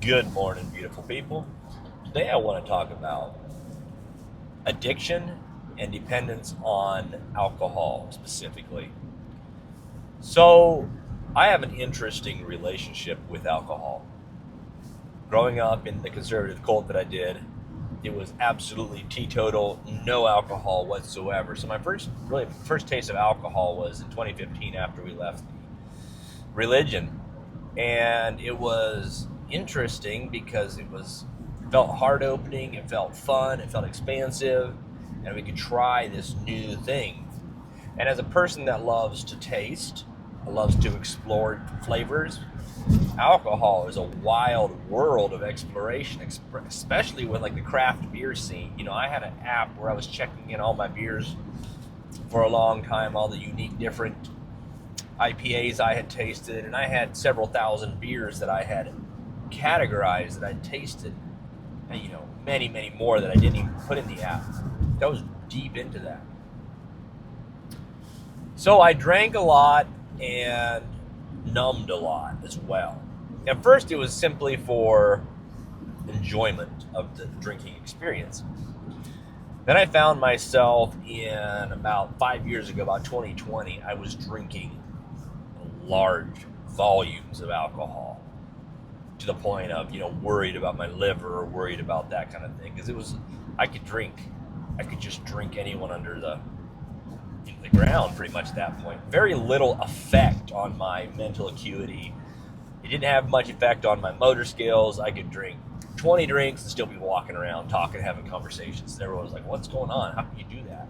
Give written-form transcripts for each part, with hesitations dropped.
Good morning, beautiful people. Today I want to talk about addiction and dependence on alcohol specifically. So, I have an interesting relationship with alcohol. Growing up in the conservative cult that I did, it was absolutely teetotal, no alcohol whatsoever. So my first taste of alcohol was in 2015 after we left religion. And it was interesting because it felt heart opening, it felt fun, it felt expansive, and we could try this new thing. And as a person that loves to taste, loves to explore flavors, alcohol is a wild world of exploration, especially with like the craft beer scene. I had an app where I was checking in all my beers for a long time, all the unique different IPAs I had tasted, and I had several thousand beers that I had categorized that I tasted, and many, many more that I didn't even put in the app. I was deep into that. So I drank a lot and numbed a lot as well. At first, it was simply for enjoyment of the drinking experience. Then I found myself in about 5 years ago, about 2020, I was drinking large volumes of alcohol to the point of, worried about my liver or worried about that kind of thing. Because I could just drink anyone under the ground pretty much at that point. Very little effect on my mental acuity. It didn't have much effect on my motor skills. I could drink 20 drinks and still be walking around talking, having conversations. And everyone was like, what's going on? How can you do that?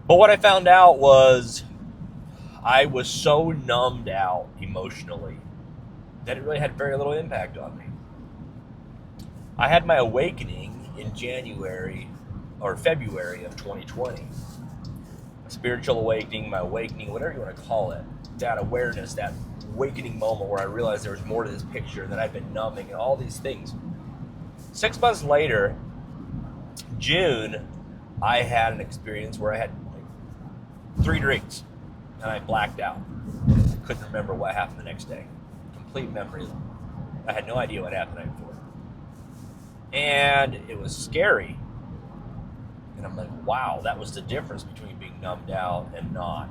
But what I found out was I was so numbed out emotionally that it really had very little impact on me. I had my awakening in January or February of 2020. My spiritual awakening, my awakening, whatever you want to call it. That awareness, that awakening moment where I realized there was more to this picture, that I've been numbing and all these things. 6 months later, June, I had an experience where I had 3 drinks and I blacked out. Couldn't remember what happened the next day. Complete memory. I had no idea what happened the night before. And it was scary. And I'm like, wow, that was the difference between being numbed out and not.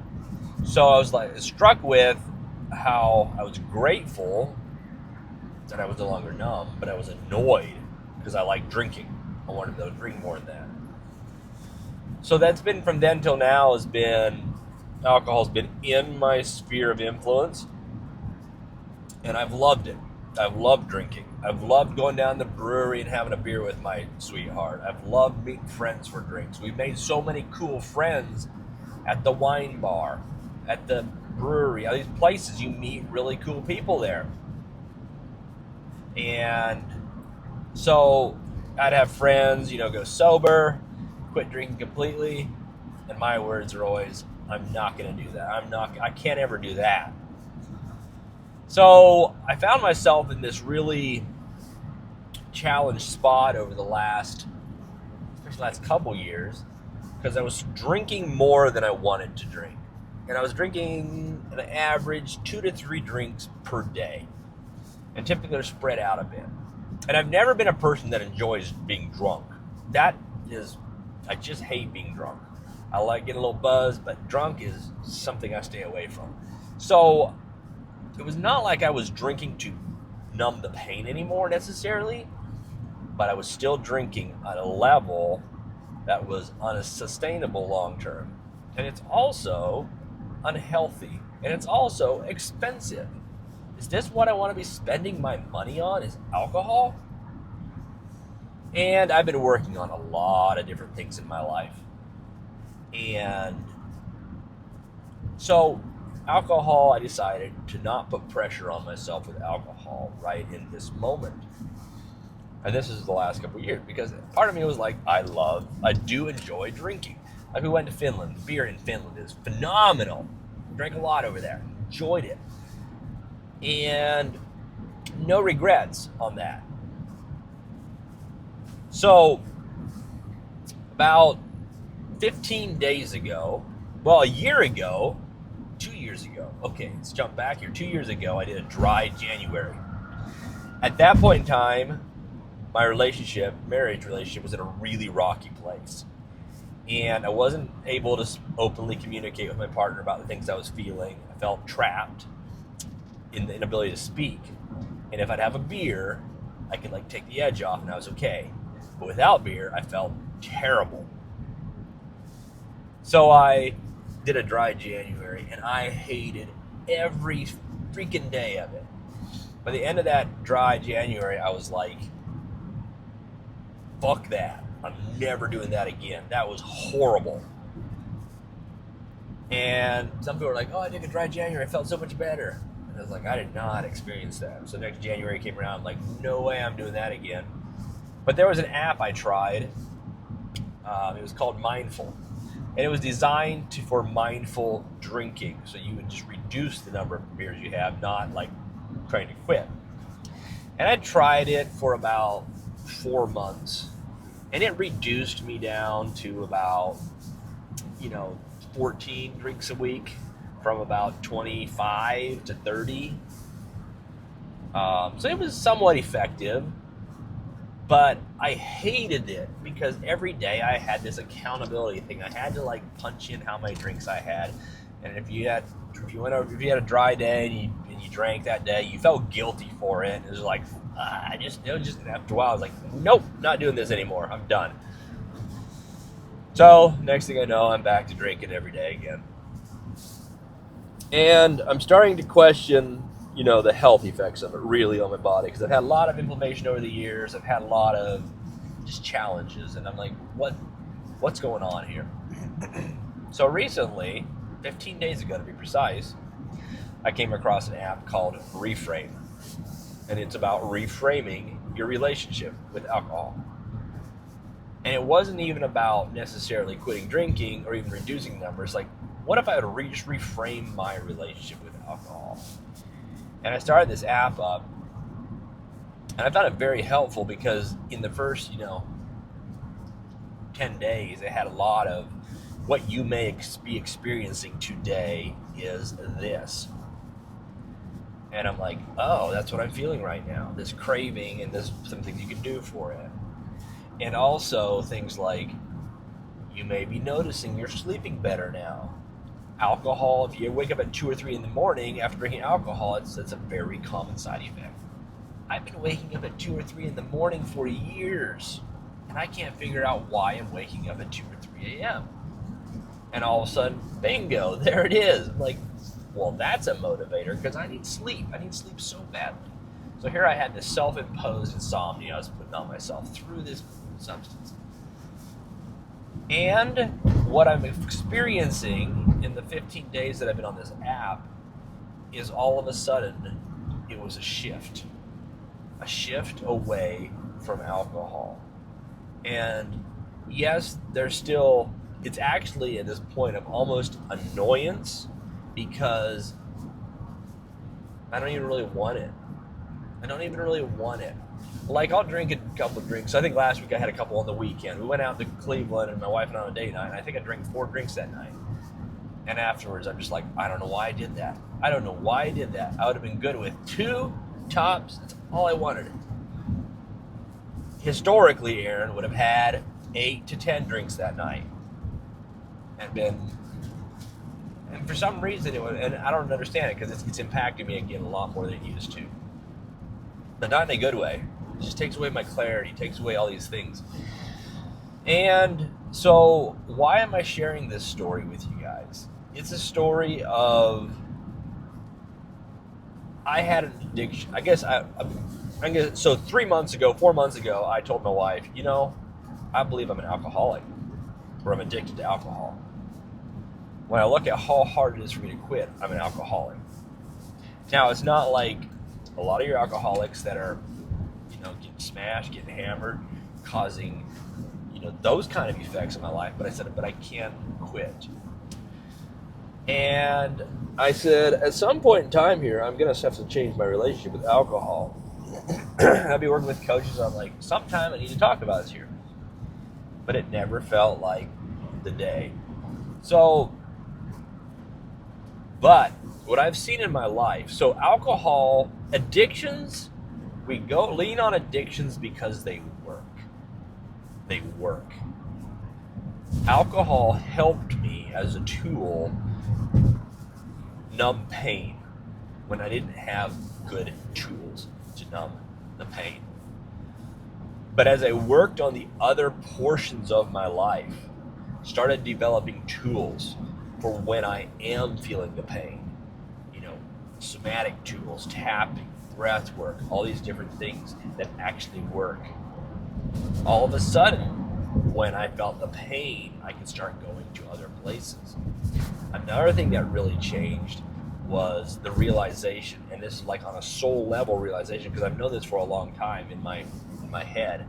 So I was like struck with how I was grateful that I was no longer numb, but I was annoyed because I like drinking. I wanted to drink more than that. So that's been from then till now alcohol's been in my sphere of influence, and I've loved it. I've loved drinking. I've loved going down to the brewery and having a beer with my sweetheart. I've loved meeting friends for drinks. We've made so many cool friends at the wine bar, at the brewery, all these places. You meet really cool people there. And so I'd have friends, go sober, quit drinking completely, and my words are always, I'm not going to do that. I can't ever do that. So I found myself in this really challenged spot over especially the last couple years, because I was drinking more than I wanted to drink. And I was drinking an average 2 to 3 drinks per day. And typically they're spread out a bit. And I've never been a person that enjoys being drunk. I just hate being drunk. I like getting a little buzzed, but drunk is something I stay away from. So it was not like I was drinking to numb the pain anymore necessarily, but I was still drinking at a level that was unsustainable long term. And it's also unhealthy, and it's also expensive. Is this what I want to be spending my money on, is alcohol? And I've been working on a lot of different things in my life. And so alcohol, I decided to not put pressure on myself with alcohol right in this moment. And this is the last couple of years, because part of me was like, I do enjoy drinking. Like, we went to Finland. The beer in Finland is phenomenal. Drank a lot over there. Enjoyed it. And no regrets on that. So about 15 days ago, a year ago, 2 years ago. Okay, let's jump back here. 2 years ago, I did a dry January. At that point in time, my marriage relationship, was in a really rocky place. And I wasn't able to openly communicate with my partner about the things I was feeling. I felt trapped in the inability to speak. And if I'd have a beer, I could like take the edge off and I was okay. But without beer, I felt terrible. So I did a dry January and I hated every freaking day of it. By the end of that dry January, I was like, fuck that. I'm never doing that again. That was horrible. And some people were like, oh, I did a dry January. I felt so much better. And I was like, I did not experience that. So next January came around, I'm like, no way I'm doing that again. But there was an app I tried. It was called Mindful. And it was designed for mindful drinking. So you would just reduce the number of beers you have, not like trying to quit. And I tried it for about 4 months. And it reduced me down to about, 14 drinks a week from about 25 to 30. So it was somewhat effective. But I hated it because every day I had this accountability thing. I had to like punch in how many drinks I had, and if you had a dry day and you drank that day, you felt guilty for it. It was like after a while I was like, nope, not doing this anymore. I'm done. So next thing I know, I'm back to drinking every day again, and I'm starting to question the health effects of it really on my body, because I've had a lot of inflammation over the years. I've had a lot of just challenges, and I'm like, what's going on here? So recently, 15 days ago to be precise, I came across an app called Reframe, and it's about reframing your relationship with alcohol. And it wasn't even about necessarily quitting drinking or even reducing numbers. Like, what if I would just reframe my relationship with alcohol? And I started this app up, and I found it very helpful because in the first, 10 days, it had a lot of what you may be experiencing today is this. And I'm like, oh, that's what I'm feeling right now, this craving, and there's some things you can do for it. And also things like, you may be noticing you're sleeping better now. Alcohol, if you wake up at 2 or 3 in the morning after drinking alcohol, it's a very common side effect. I've been waking up at 2 or 3 in the morning for years, and I can't figure out why I'm waking up at 2 or 3 a.m. And all of a sudden, bingo, there it is. I'm like, well, that's a motivator, because I need sleep. I need sleep so badly. So here I had this self-imposed insomnia I was putting on myself through this substance. And what I'm experiencing in the 15 days that I've been on this app is all of a sudden, it was a shift away from alcohol. And yes, it's actually at this point of almost annoyance, because I don't even really want it. Like, I'll drink a couple of drinks. I think last week I had a couple on the weekend. We went out to Cleveland, and my wife and I on a date night, and I think I drank 4 drinks that night. And afterwards, I'm just like, I don't know why I did that. I would have been good with 2 tops. That's all I wanted. Historically, Aaron would have had 8 to 10 drinks that night. And for some reason, and I don't understand it, because it's impacting me again a lot more than it used to. But not in a good way. It just takes away my clarity, takes away all these things. And so, why am I sharing this story with you guys? It's a story of, I had an addiction. So 4 months ago, I told my wife, I believe I'm an alcoholic, or I'm addicted to alcohol. When I look at how hard it is for me to quit, I'm an alcoholic. Now, it's not like a lot of your alcoholics that are, getting smashed, getting hammered, causing, those kind of effects in my life. But I said, but I can't quit. And I said, at some point in time here, I'm going to have to change my relationship with alcohol. I'll be working with coaches. I'm like, sometime I need to talk about this here. But it never felt like the day. So, but what I've seen in my life, so alcohol addictions We go lean on addictions because they work. They work. Alcohol helped me as a tool numb pain when I didn't have good tools to numb the pain. But as I worked on the other portions of my life, started developing tools for when I am feeling the pain, somatic tools, tapping, breath work, all these different things that actually work. All of a sudden, when I felt the pain, I could start going to other places. Another thing that really changed was the realization, and this is like on a soul level realization, because I've known this for a long time in my head,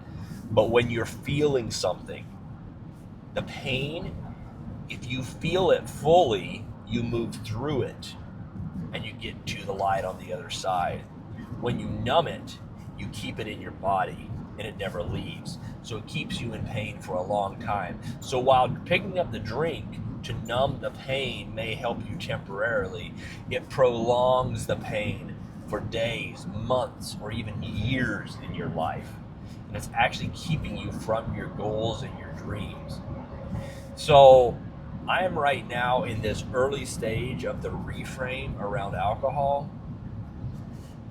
but when you're feeling something, the pain, if you feel it fully, you move through it and you get to the light on the other side. When you numb it, you keep it in your body and it never leaves. So it keeps you in pain for a long time. So while picking up the drink to numb the pain may help you temporarily, it prolongs the pain for days, months, or even years in your life. And it's actually keeping you from your goals and your dreams. So I am right now in this early stage of the reframe around alcohol.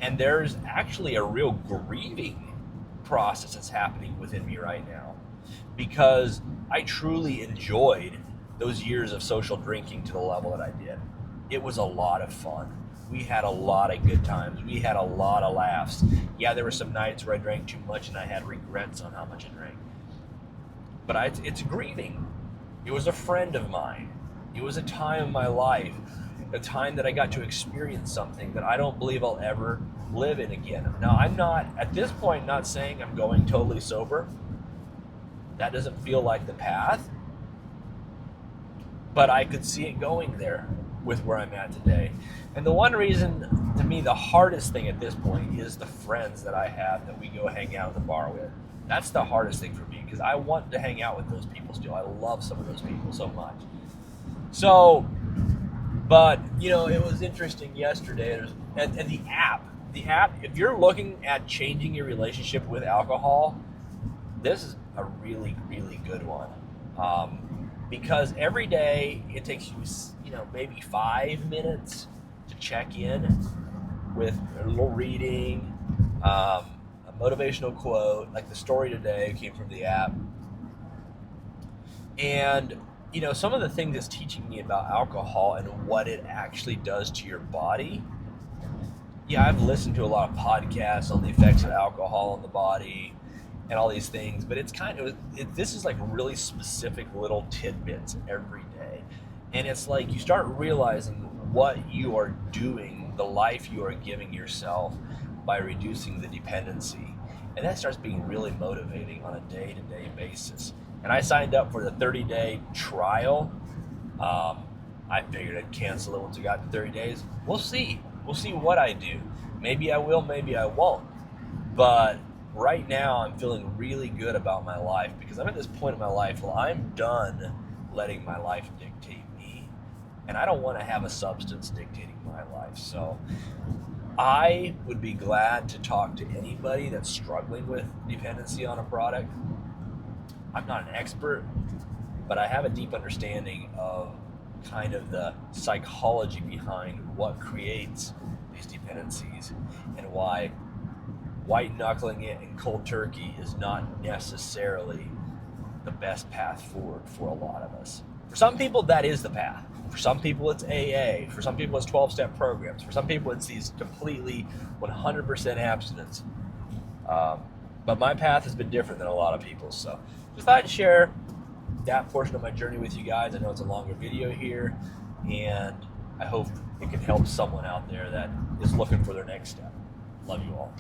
And there's actually a real grieving process that's happening within me right now, because I truly enjoyed those years of social drinking to the level that I did. It was a lot of fun. We had a lot of good times. We had a lot of laughs. Yeah, there were some nights where I drank too much and I had regrets on how much I drank. But it's grieving. It was a friend of mine. It was a time in my life, a time that I got to experience something that I don't believe I'll ever live in again. Now, I'm not, at this point, not saying I'm going totally sober. That doesn't feel like the path. But I could see it going there with where I'm at today. And the one reason, to me, the hardest thing at this point is the friends that I have that we go hang out at the bar with. That's the hardest thing for me, because I want to hang out with those people still. I love some of those people so much. So, but, it was interesting yesterday, and the app, if you're looking at changing your relationship with alcohol, this is a really, really good one. Because every day it takes you, maybe 5 minutes to check in with a little reading, a motivational quote, like the story today came from the app. And, some of the things it's teaching me about alcohol and what it actually does to your body. Yeah, I've listened to a lot of podcasts on the effects of alcohol on the body and all these things, but it's this is like really specific little tidbits every day. And it's like you start realizing what you are doing, the life you are giving yourself by reducing the dependency. And that starts being really motivating on a day-to-day basis. And I signed up for the 30-day trial. I figured I'd cancel it once I got to 30 days. We'll see. We'll see what I do. Maybe I will, maybe I won't. But right now, I'm feeling really good about my life, because I'm at this point in my life where I'm done letting my life dictate me. And I don't want to have a substance dictating my life. So I would be glad to talk to anybody that's struggling with dependency on a product. I'm not an expert, but I have a deep understanding of kind of the psychology behind what creates these dependencies, and why white knuckling it and cold turkey is not necessarily the best path forward for a lot of us. For some people, that is the path. For some people, it's AA. For some people, it's 12-step programs. For some people, it's these completely 100% abstinence. But my path has been different than a lot of people's. So just thought I'd share that portion of my journey with you guys. I know it's a longer video here, and I hope it can help someone out there that is looking for their next step. Love you all.